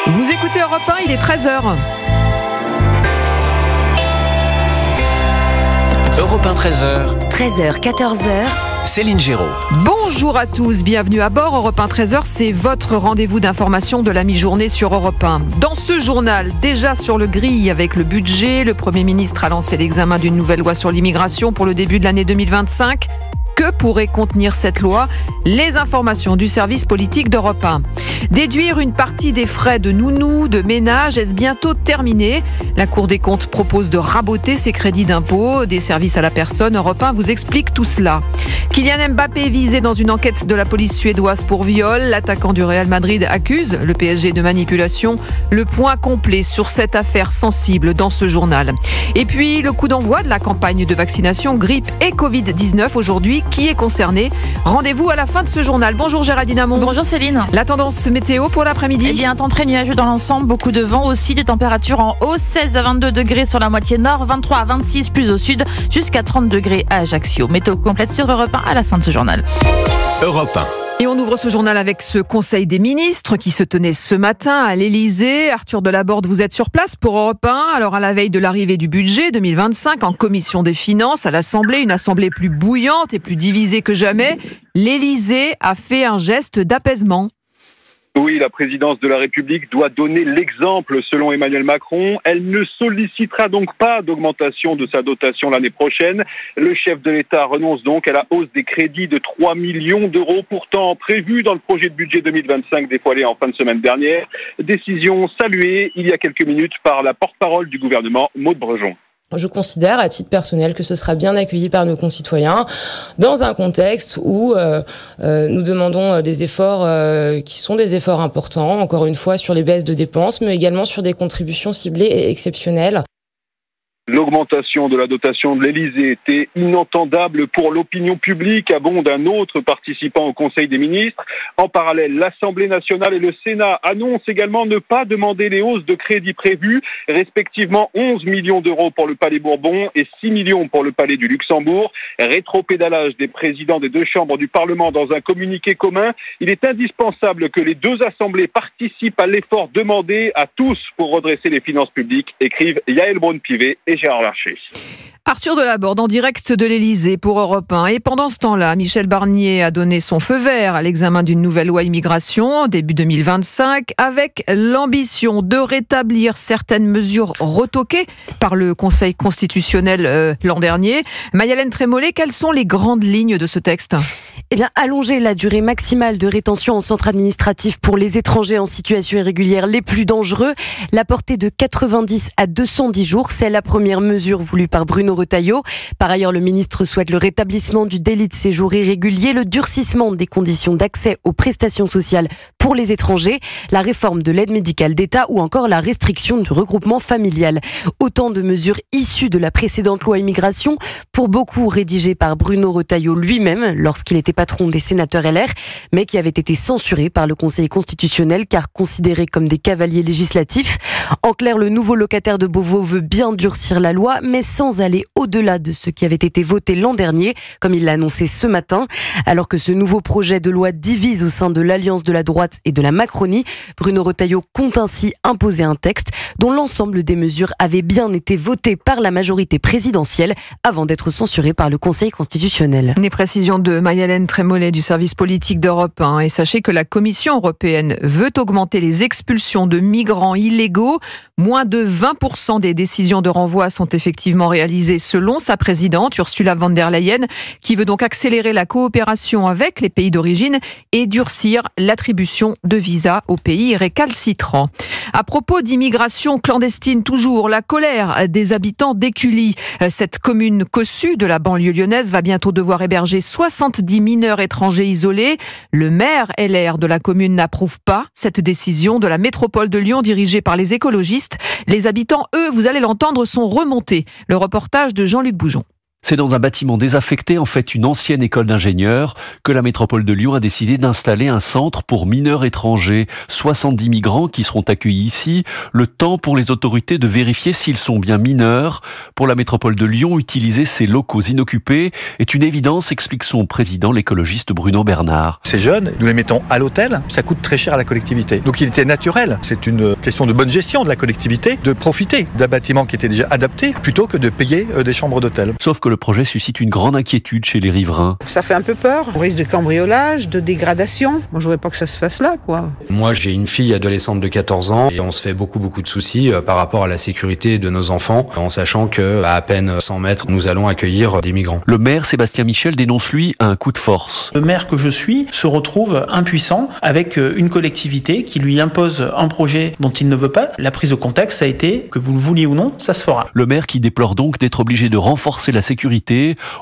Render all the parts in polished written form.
Vous écoutez Europe 1, il est 13h. Europe 1, 13h. 13h, 14h. Céline Géraud. Bonjour à tous, bienvenue à bord. Europe 1, 13h, c'est votre rendez-vous d'information de la mi-journée sur Europe 1. Dans ce journal, déjà sur le grill avec le budget, le Premier ministre a lancé l'examen d'une nouvelle loi sur l'immigration pour le début de l'année 2025. Que pourrait contenir cette loi ? Les informations du service politique d'Europe 1. Déduire une partie des frais de nounou, de ménage, est-ce bientôt terminé ? La Cour des comptes propose de raboter ses crédits d'impôt, des services à la personne. Europe 1 vous explique tout cela. Kylian Mbappé visé dans une enquête de la police suédoise pour viol. L'attaquant du Real Madrid accuse le PSG de manipulation. Le point complet sur cette affaire sensible dans ce journal. Et puis, le coup d'envoi de la campagne de vaccination grippe et Covid-19 aujourd'hui. Qui est concerné ? Rendez-vous à la fin de ce journal. Bonjour Géraldine Amont. Bonjour Céline. La tendance météo pour l'après-midi ? Eh bien, un temps très nuageux dans l'ensemble, beaucoup de vent aussi, des températures en hausse, 16 à 22 degrés sur la moitié nord, 23 à 26 plus au sud, jusqu'à 30 degrés à Ajaccio. Météo complète sur Europe 1 à la fin de ce journal. Europe 1. Et on ouvre ce journal avec ce Conseil des ministres qui se tenait ce matin à l'Elysée. Arthur Delaborde, vous êtes sur place pour Europe 1. Alors à la veille de l'arrivée du budget 2025 en commission des finances à l'Assemblée, une assemblée plus bouillante et plus divisée que jamais, l'Elysée a fait un geste d'apaisement. Oui, la présidence de la République doit donner l'exemple selon Emmanuel Macron. Elle ne sollicitera donc pas d'augmentation de sa dotation l'année prochaine. Le chef de l'État renonce donc à la hausse des crédits de 3 millions d'euros, pourtant prévue dans le projet de budget 2025 dévoilé en fin de semaine dernière. Décision saluée il y a quelques minutes par la porte-parole du gouvernement, Maude Brejon. Je considère à titre personnel que ce sera bien accueilli par nos concitoyens dans un contexte où nous demandons des efforts qui sont des efforts importants, encore une fois sur les baisses de dépenses, mais également sur des contributions ciblées et exceptionnelles. L'augmentation de la dotation de l'Élysée était inentendable pour l'opinion publique, abonde un autre participant au Conseil des ministres. En parallèle, l'Assemblée nationale et le Sénat annoncent également ne pas demander les hausses de crédits prévues, respectivement 11 millions d'euros pour le Palais Bourbon et 6 millions pour le Palais du Luxembourg. Rétropédalage des présidents des deux chambres du Parlement dans un communiqué commun. Il est indispensable que les deux assemblées participent à l'effort demandé à tous pour redresser les finances publiques, écrivent Yaël Braun-Pivet et Gérard Larcher. Arthur Delaborde en direct de l'Elysée pour Europe 1. Et pendant ce temps-là, Michel Barnier a donné son feu vert à l'examen d'une nouvelle loi immigration début 2025 avec l'ambition de rétablir certaines mesures retoquées par le Conseil constitutionnel l'an dernier. Maï-Hélène Trémollet, quelles sont les grandes lignes de ce texte ? Eh bien, allonger la durée maximale de rétention en centre administratif pour les étrangers en situation irrégulière les plus dangereux, la portée de 90 à 210 jours, c'est la première mesure voulue par Bruno Retailleau. Par ailleurs, le ministre souhaite le rétablissement du délit de séjour irrégulier, le durcissement des conditions d'accès aux prestations sociales pour les étrangers, la réforme de l'aide médicale d'État ou encore la restriction du regroupement familial. Autant de mesures issues de la précédente loi immigration, pour beaucoup rédigées par Bruno Retailleau lui-même lorsqu'il était patron des sénateurs LR, mais qui avait été censurés par le Conseil constitutionnel car considérés comme des cavaliers législatifs. En clair, le nouveau locataire de Beauvau veut bien durcir la loi, mais sans aller au-delà de ce qui avait été voté l'an dernier, comme il l'a annoncé ce matin. Alors que ce nouveau projet de loi divise au sein de l'Alliance de la droite et de la Macronie, Bruno Retailleau compte ainsi imposer un texte dont l'ensemble des mesures avaient bien été votées par la majorité présidentielle avant d'être censurées par le Conseil constitutionnel. Les précisions de Maï-Hélène Trémollet du service politique d'Europe 1. Et sachez que la Commission européenne veut augmenter les expulsions de migrants illégaux. Moins de 20% des décisions de renvoi sont effectivement réalisées selon sa présidente Ursula von der Leyen, qui veut donc accélérer la coopération avec les pays d'origine et durcir l'attribution de visas aux pays récalcitrants. À propos d'immigration clandestine, toujours la colère des habitants d'Écully. Cette commune cossue de la banlieue lyonnaise va bientôt devoir héberger 70 mineurs étrangers isolés. Le maire LR de la commune n'approuve pas cette décision de la métropole de Lyon dirigée par les écologistes. Les habitants, eux, vous allez l'entendre, sont remontés. Le reportage de Jean-Luc Boujon. C'est dans un bâtiment désaffecté, en fait une ancienne école d'ingénieurs, que la métropole de Lyon a décidé d'installer un centre pour mineurs étrangers. 70 migrants qui seront accueillis ici, le temps pour les autorités de vérifier s'ils sont bien mineurs. Pour la métropole de Lyon, utiliser ces locaux inoccupés est une évidence, explique son président, l'écologiste Bruno Bernard. Ces jeunes, nous les mettons à l'hôtel, ça coûte très cher à la collectivité. Donc il était naturel, c'est une question de bonne gestion de la collectivité, de profiter d'un bâtiment qui était déjà adapté, plutôt que de payer des chambres d'hôtel. Sauf que le projet suscite une grande inquiétude chez les riverains. Ça fait un peu peur, on risque de cambriolage, de dégradation. Moi je voudrais pas que ça se fasse là, quoi. Moi j'ai une fille adolescente de 14 ans et on se fait beaucoup de soucis par rapport à la sécurité de nos enfants, en sachant qu'à peine 100 mètres, nous allons accueillir des migrants. Le maire Sébastien Michel dénonce lui un coup de force. Le maire que je suis se retrouve impuissant avec une collectivité qui lui impose un projet dont il ne veut pas. La prise de contexte a été que vous le vouliez ou non, ça se fera. Le maire qui déplore donc d'être obligé de renforcer la sécurité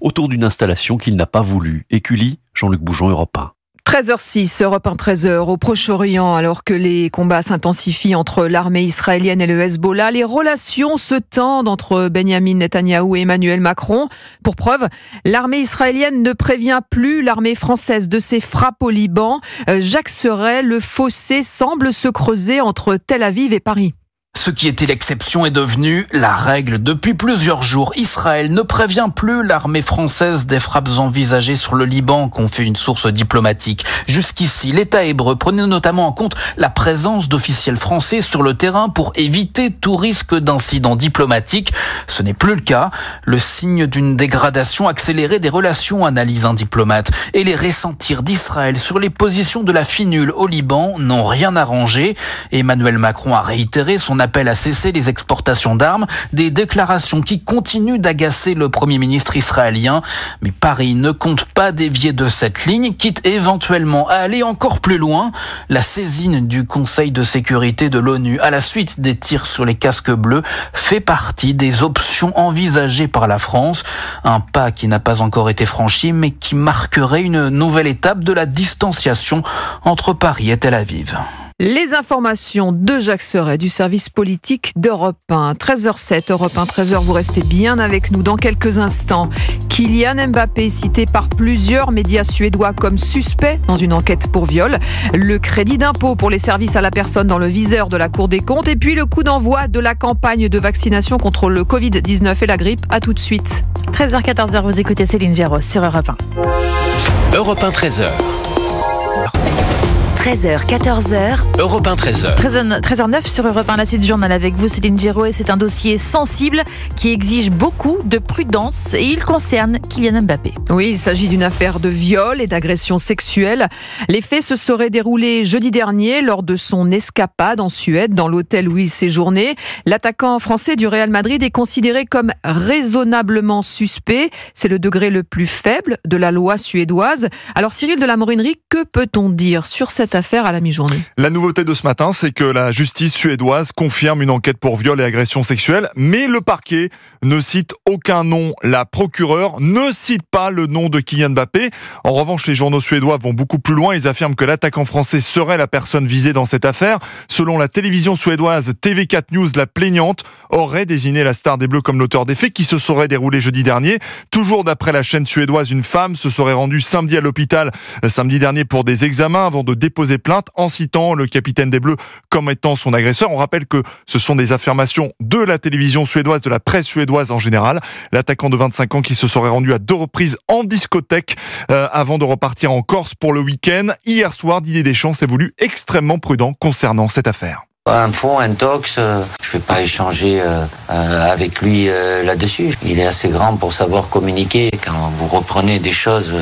autour d'une installation qu'il n'a pas voulu. Écully, Jean-Luc Boujon, Europe 1. 13h06, Europe 1, 13h, au Proche-Orient, alors que les combats s'intensifient entre l'armée israélienne et le Hezbollah, les relations se tendent entre Benjamin Netanyahou et Emmanuel Macron. Pour preuve, l'armée israélienne ne prévient plus l'armée française de ses frappes au Liban. Jacques Serret, le fossé semble se creuser entre Tel Aviv et Paris. Ce qui était l'exception est devenu la règle. Depuis plusieurs jours, Israël ne prévient plus l'armée française des frappes envisagées sur le Liban, confie une source diplomatique. Jusqu'ici, l'État hébreu prenait notamment en compte la présence d'officiels français sur le terrain pour éviter tout risque d'incident diplomatique. Ce n'est plus le cas. Le signe d'une dégradation accélérée des relations, analyse un diplomate. Et les ressentirs d'Israël sur les positions de la finule au Liban n'ont rien arrangé. Emmanuel Macron a réitéré son appel à cesser les exportations d'armes, des déclarations qui continuent d'agacer le Premier ministre israélien. Mais Paris ne compte pas dévier de cette ligne, quitte éventuellement à aller encore plus loin. La saisine du Conseil de sécurité de l'ONU à la suite des tirs sur les casques bleus fait partie des options envisagées par la France. Un pas qui n'a pas encore été franchi, mais qui marquerait une nouvelle étape de la distanciation entre Paris et Tel Aviv. Les informations de Jacques Serret du service politique d'Europe 1. 13h07, Europe 1, 13h, vous restez bien avec nous dans quelques instants. Kylian Mbappé, cité par plusieurs médias suédois comme suspect dans une enquête pour viol. Le crédit d'impôt pour les services à la personne dans le viseur de la Cour des comptes. Et puis le coup d'envoi de la campagne de vaccination contre le Covid-19 et la grippe. À tout de suite. 13h, 14h, vous écoutez Céline Géraud sur Europe 1. Europe 1, 13h. 13h, 14h. Europe 1, 13h. 13h09 sur Europe 1, la suite du journal avec vous, Céline Géraud. Et c'est un dossier sensible qui exige beaucoup de prudence et il concerne Kylian Mbappé. Oui, il s'agit d'une affaire de viol et d'agression sexuelle. Les faits se seraient déroulés jeudi dernier lors de son escapade en Suède, dans l'hôtel où il séjournait. L'attaquant français du Real Madrid est considéré comme raisonnablement suspect. C'est le degré le plus faible de la loi suédoise. Alors Cyril de la Morinerie, que peut-on dire sur cette affaire à la mi-journée? La nouveauté de ce matin, c'est que la justice suédoise confirme une enquête pour viol et agression sexuelle, mais le parquet ne cite aucun nom. La procureure ne cite pas le nom de Kylian Mbappé. En revanche, les journaux suédois vont beaucoup plus loin. Ils affirment que l'attaquant français serait la personne visée dans cette affaire. Selon la télévision suédoise TV4 News, la plaignante aurait désigné la star des Bleus comme l'auteur des faits qui se seraient déroulés jeudi dernier. Toujours d'après la chaîne suédoise, une femme se serait rendue samedi à l'hôpital samedi dernier pour des examens avant de déposer plainte en citant le capitaine des Bleus comme étant son agresseur. On rappelle que ce sont des affirmations de la télévision suédoise, de la presse suédoise en général. L'attaquant de 25 ans qui se serait rendu à 2 reprises en discothèque avant de repartir en Corse pour le week-end. Hier soir, Didier Deschamps s'est voulu extrêmement prudent concernant cette affaire. Un fond, un tox, je vais pas échanger avec lui là-dessus. Il est assez grand pour savoir communiquer. Quand vous reprenez des choses,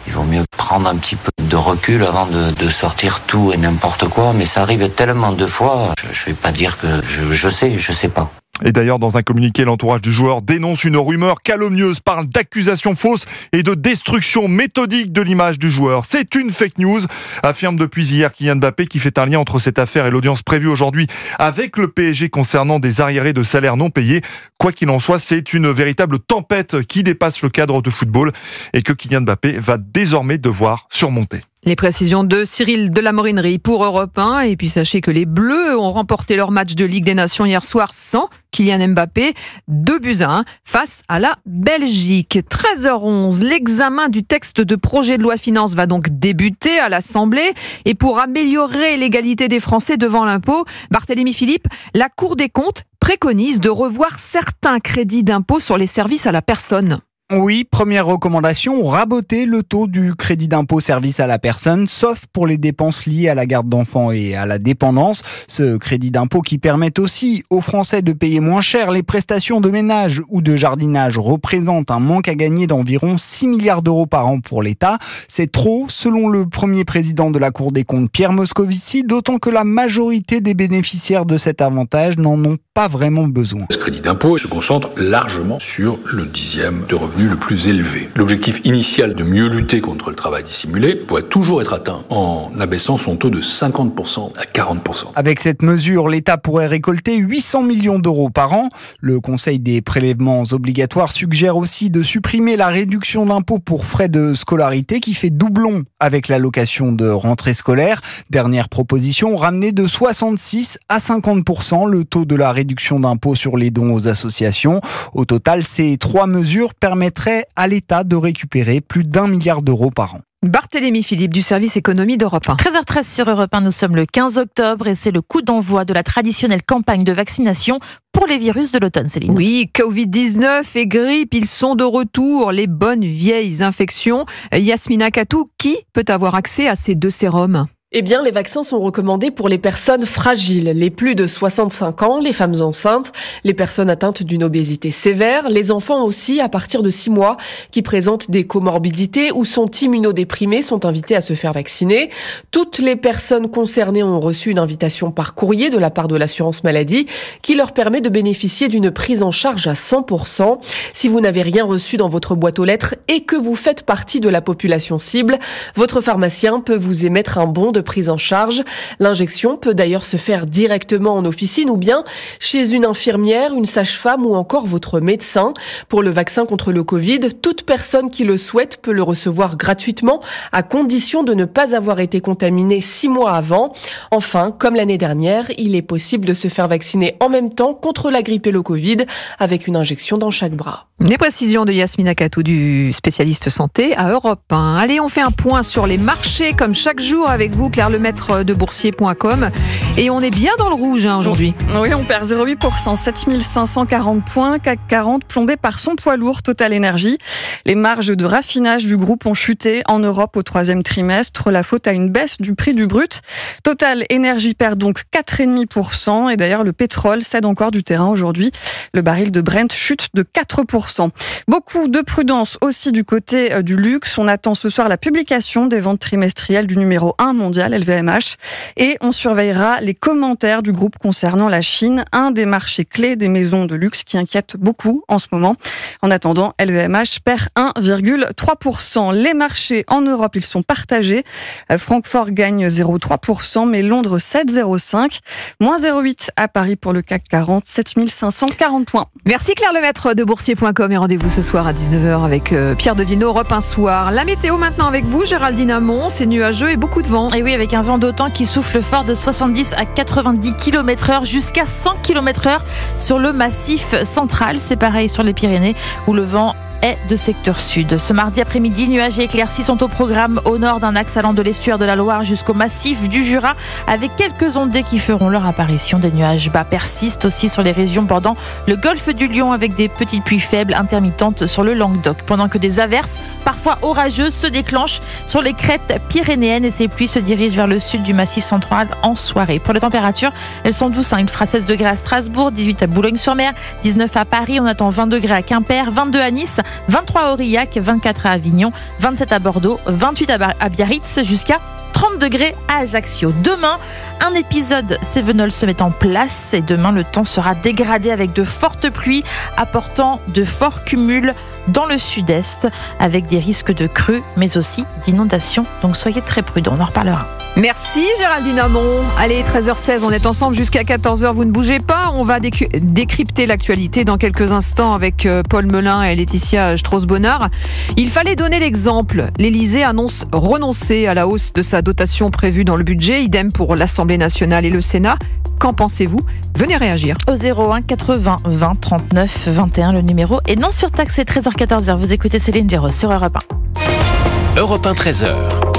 il vaut mieux prendre un petit peu de recul avant de sortir tout et n'importe quoi. Mais ça arrive tellement de fois, je vais pas dire que je sais pas. Et d'ailleurs, dans un communiqué, l'entourage du joueur dénonce une rumeur calomnieuse, parle d'accusations fausses et de destruction méthodique de l'image du joueur. C'est une fake news, affirme depuis hier Kylian Mbappé, qui fait un lien entre cette affaire et l'audience prévue aujourd'hui avec le PSG concernant des arriérés de salaires non payés. Quoi qu'il en soit, c'est une véritable tempête qui dépasse le cadre de football et que Kylian Mbappé va désormais devoir surmonter. Les précisions de Cyril de la Morinerie pour Europe 1. Et puis sachez que les Bleus ont remporté leur match de Ligue des Nations hier soir sans Kylian Mbappé, 2-1 face à la Belgique. 13h11, l'examen du texte de projet de loi finances va donc débuter à l'Assemblée. Et pour améliorer l'égalité des Français devant l'impôt, Barthélémy Philippe, la Cour des comptes préconise de revoir certains crédits d'impôt sur les services à la personne. Oui, première recommandation, raboter le taux du crédit d'impôt service à la personne, sauf pour les dépenses liées à la garde d'enfants et à la dépendance. Ce crédit d'impôt qui permet aussi aux Français de payer moins cher les prestations de ménage ou de jardinage représente un manque à gagner d'environ 6 milliards d'euros par an pour l'État. C'est trop, selon le premier président de la Cour des comptes, Pierre Moscovici, d'autant que la majorité des bénéficiaires de cet avantage n'en ont pas vraiment besoin. Ce crédit d'impôt se concentre largement sur le dixième de revenu le plus élevé. L'objectif initial de mieux lutter contre le travail dissimulé pourrait toujours être atteint en abaissant son taux de 50% à 40%. Avec cette mesure, l'État pourrait récolter 800 millions d'euros par an. Le Conseil des prélèvements obligatoires suggère aussi de supprimer la réduction d'impôt pour frais de scolarité qui fait doublon avec l'allocation de rentrée scolaire. Dernière proposition, ramener de 66 à 50% le taux de la réduction d'impôt sur les dons aux associations. Au total, ces trois mesures permettraient à l'État de récupérer plus d'1 milliard d'euros par an. Barthélémy Philippe du service économie d'Europe 1. 13h13 sur Europe 1, nous sommes le 15 octobre et c'est le coup d'envoi de la traditionnelle campagne de vaccination pour les virus de l'automne, Céline. Oui, Covid-19 et grippe, ils sont de retour, les bonnes vieilles infections. Yasmina Katou, qui peut avoir accès à ces deux sérums ? Eh bien, les vaccins sont recommandés pour les personnes fragiles, les plus de 65 ans, les femmes enceintes, les personnes atteintes d'une obésité sévère, les enfants aussi à partir de 6 mois qui présentent des comorbidités ou sont immunodéprimés sont invités à se faire vacciner. Toutes les personnes concernées ont reçu une invitation par courrier de la part de l'assurance maladie qui leur permet de bénéficier d'une prise en charge à 100%. Si vous n'avez rien reçu dans votre boîte aux lettres et que vous faites partie de la population cible, votre pharmacien peut vous émettre un bon de prise en charge. L'injection peut d'ailleurs se faire directement en officine ou bien chez une infirmière, une sage-femme ou encore votre médecin. Pour le vaccin contre le Covid, toute personne qui le souhaite peut le recevoir gratuitement à condition de ne pas avoir été contaminée 6 mois avant. Enfin, comme l'année dernière, il est possible de se faire vacciner en même temps contre la grippe et le Covid avec une injection dans chaque bras. Les précisions de Yasmina Katou du spécialiste santé à Europe 1. Allez, on fait un point sur les marchés comme chaque jour avec vous, Claire Lemaître de boursier.com. Et on est bien dans le rouge aujourd'hui. Oui, on perd 0,8%, 7540 points. CAC 40 plombé par son poids lourd Total Energy. Les marges de raffinage du groupe ont chuté en Europe au 3e trimestre. La faute à une baisse du prix du brut. Total Energy perd donc 4,5%. Et d'ailleurs, le pétrole cède encore du terrain aujourd'hui. Le baril de Brent chute de 4%. Beaucoup de prudence aussi du côté du luxe. On attend ce soir la publication des ventes trimestrielles du numéro 1 mondial, LVMH. Et on surveillera les commentaires du groupe concernant la Chine, un des marchés clés des maisons de luxe qui inquiète beaucoup en ce moment. En attendant, LVMH perd 1,3%. Les marchés en Europe, ils sont partagés. Francfort gagne 0,3%, mais Londres 7,05%. Moins 0,8% à Paris pour le CAC 40, 7540 points. Merci Claire Lemaître de boursier.com et rendez-vous ce soir à 19h avec Pierre de Villeneuve, Europe 1 soir. La météo maintenant avec vous, Géraldine Amont, c'est nuageux et beaucoup de vent. Et oui, avec un vent d'autant qui souffle fort de 70 à 90 km/h jusqu'à 100 km/h sur le massif central. C'est pareil sur les Pyrénées où le vent est de secteur sud. Ce mardi après-midi, nuages et éclaircies sont au programme au nord d'un axe allant de l'estuaire de la Loire jusqu'au massif du Jura, avec quelques ondées qui feront leur apparition. Des nuages bas persistent aussi sur les régions bordant le golfe du Lion, avec des petites pluies faibles intermittentes sur le Languedoc, pendant que des averses, parfois orageuses, se déclenchent sur les crêtes pyrénéennes et ces pluies se dirigent vers le sud du massif central en soirée. Pour les températures, elles sont douces. Il fera 16 degrés à Strasbourg, 18 à Boulogne-sur-Mer, 19 à Paris, on attend 20 degrés à Quimper, 22 à Nice, 23 à Aurillac, 24 à Avignon, 27 à Bordeaux, 28 à Biarritz, jusqu'à 30 degrés à Ajaccio. Demain, un épisode Cévenol se met en place et demain, le temps sera dégradé avec de fortes pluies apportant de forts cumuls dans le sud-est avec des risques de crues mais aussi d'inondations. Donc soyez très prudents, on en reparlera. Merci Géraldine Amont. Allez, 13h16, on est ensemble jusqu'à 14h, vous ne bougez pas. On va décrypter l'actualité dans quelques instants avec Paul Melun et Laetitia Strauss-Bonnard. Il fallait donner l'exemple. L'Élysée annonce renoncer à la hausse de sa dotation prévue dans le budget. Idem pour l'Assemblée nationale et le Sénat. Qu'en pensez-vous ? Venez réagir. Au 01 80 20 39 21, le numéro est non surtaxé. 13h14, vous écoutez Céline Géraud sur Europe 1. Europe 1, 13h.